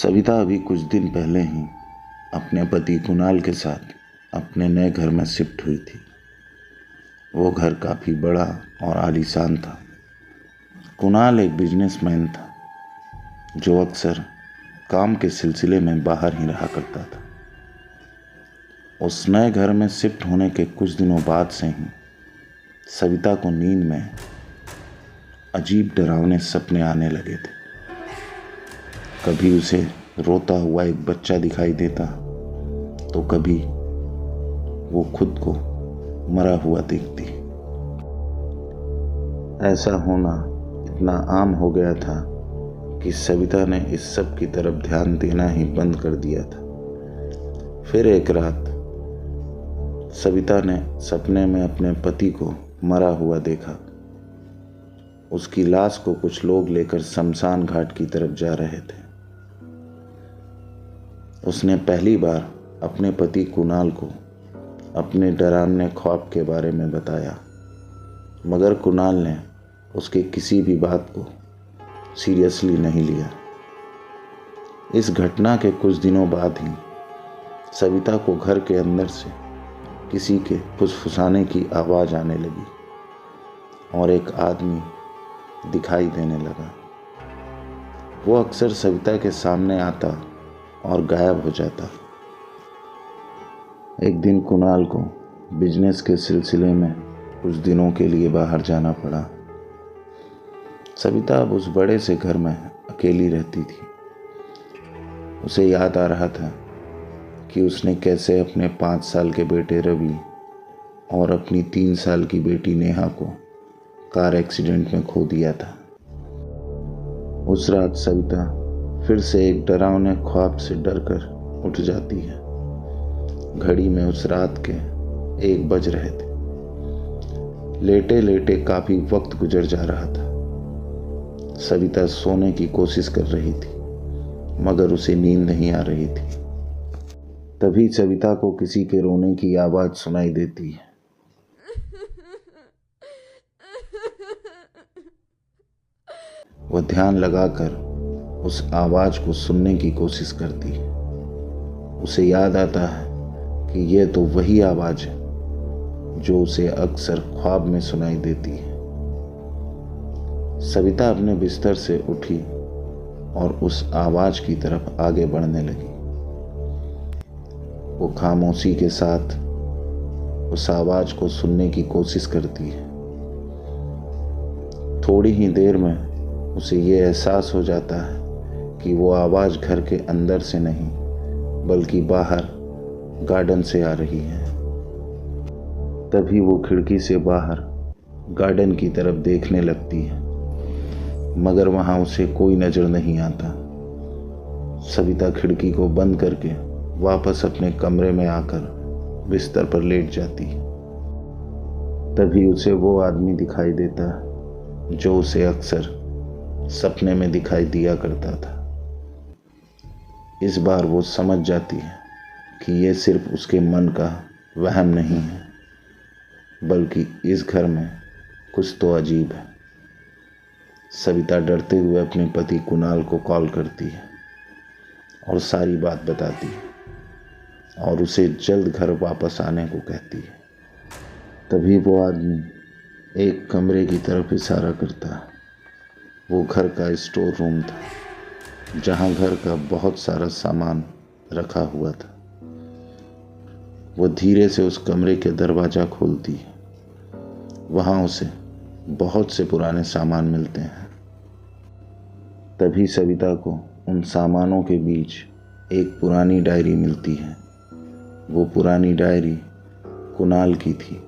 सविता अभी कुछ दिन पहले ही अपने पति कुणाल के साथ अपने नए घर में शिफ्ट हुई थी। वो घर काफ़ी बड़ा और आलीशान था। कुणाल एक बिजनेसमैन था जो अक्सर काम के सिलसिले में बाहर ही रहा करता था। उस नए घर में शिफ्ट होने के कुछ दिनों बाद से ही सविता को नींद में अजीब डरावने सपने आने लगे थे। कभी उसे रोता हुआ एक बच्चा दिखाई देता तो कभी वो खुद को मरा हुआ देखती। ऐसा होना इतना आम हो गया था कि सविता ने इस सब की तरफ ध्यान देना ही बंद कर दिया था। फिर एक रात सविता ने सपने में अपने पति को मरा हुआ देखा। उसकी लाश को कुछ लोग लेकर शमशान घाट की तरफ जा रहे थे। उसने पहली बार अपने पति कुणाल को अपने डरावने ख्वाब के बारे में बताया, मगर कुणाल ने उसके किसी भी बात को सीरियसली नहीं लिया। इस घटना के कुछ दिनों बाद ही सविता को घर के अंदर से किसी के फुसफुसाने की आवाज़ आने लगी और एक आदमी दिखाई देने लगा। वो अक्सर सविता के सामने आता और गायब हो जाता। एक दिन कुणाल को बिजनेस के सिलसिले में कुछ दिनों के लिए बाहर जाना पड़ा। सविता अब उस बड़े से घर में अकेली रहती थी। उसे याद आ रहा था कि उसने कैसे अपने 5 साल के बेटे रवि और अपनी 3 साल की बेटी नेहा को कार एक्सीडेंट में खो दिया था। उस रात सविता फिर से एक डरावने ख्वाब से डरकर उठ जाती है। घड़ी में उस रात के 1 बज रहे थे। लेटे लेटे काफी वक्त गुजर जा रहा था। सविता सोने की कोशिश कर रही थी मगर उसे नींद नहीं आ रही थी। तभी सविता को किसी के रोने की आवाज सुनाई देती है। वह ध्यान लगाकर उस आवाज को सुनने की कोशिश करती है। उसे याद आता है कि यह तो वही आवाज है जो उसे अक्सर ख्वाब में सुनाई देती है। सविता अपने बिस्तर से उठी और उस आवाज की तरफ आगे बढ़ने लगी। वो खामोशी के साथ उस आवाज को सुनने की कोशिश करती है। थोड़ी ही देर में उसे ये एहसास हो जाता है कि वो आवाज घर के अंदर से नहीं बल्कि बाहर गार्डन से आ रही है। तभी वो खिड़की से बाहर गार्डन की तरफ देखने लगती है मगर वहां उसे कोई नजर नहीं आता। सविता खिड़की को बंद करके वापस अपने कमरे में आकर बिस्तर पर लेट जाती है। तभी उसे वो आदमी दिखाई देता है जो उसे अक्सर सपने में दिखाई दिया करता था। इस बार वो समझ जाती है कि ये सिर्फ उसके मन का वहम नहीं है बल्कि इस घर में कुछ तो अजीब है। सविता डरते हुए अपने पति कुणाल को कॉल करती है और सारी बात बताती है और उसे जल्द घर वापस आने को कहती है। तभी वो आदमी एक कमरे की तरफ इशारा करता है। वो घर का स्टोर रूम था जहां घर का बहुत सारा सामान रखा हुआ था। वो धीरे से उस कमरे के दरवाज़ा खोलती है। वहां उसे बहुत से पुराने सामान मिलते हैं। तभी सविता को उन सामानों के बीच एक पुरानी डायरी मिलती है। वो पुरानी डायरी कुणाल की थी।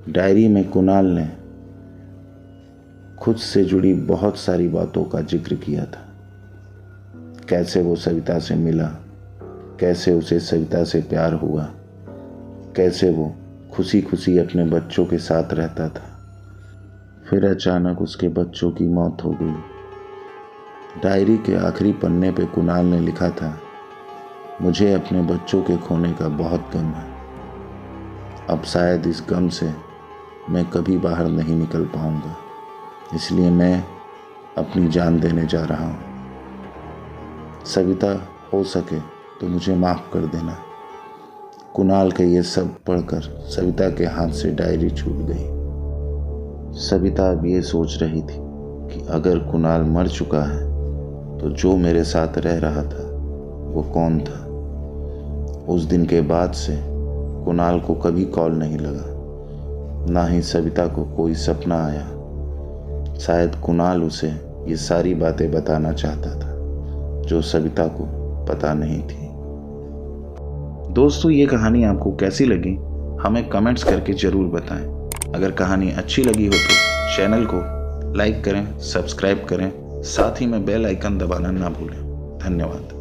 डायरी में कुणाल ने खुद से जुड़ी बहुत सारी बातों का जिक्र किया था। कैसे वो सविता से मिला, कैसे उसे सविता से प्यार हुआ, कैसे वो खुशी खुशी अपने बच्चों के साथ रहता था। फिर अचानक उसके बच्चों की मौत हो गई। डायरी के आखिरी पन्ने पे कुणाल ने लिखा था, मुझे अपने बच्चों के खोने का बहुत गम है। अब शायद इस गम से मैं कभी बाहर नहीं निकल पाऊंगा, इसलिए मैं अपनी जान देने जा रहा हूँ। सविता, हो सके तो मुझे माफ़ कर देना। कुणाल के ये सब पढ़कर सविता के हाथ से डायरी छूट गई। सविता अब ये सोच रही थी कि अगर कुणाल मर चुका है तो जो मेरे साथ रह रहा था वो कौन था। उस दिन के बाद से कुणाल को कभी कॉल नहीं लगा, ना ही सविता को कोई सपना आया। शायद कुणाल उसे ये सारी बातें बताना चाहता था जो सविता को पता नहीं थी। दोस्तों, ये कहानी आपको कैसी लगी हमें कमेंट्स करके ज़रूर बताएं। अगर कहानी अच्छी लगी हो तो चैनल को लाइक करें, सब्सक्राइब करें, साथ ही में बेल आइकन दबाना ना भूलें। धन्यवाद।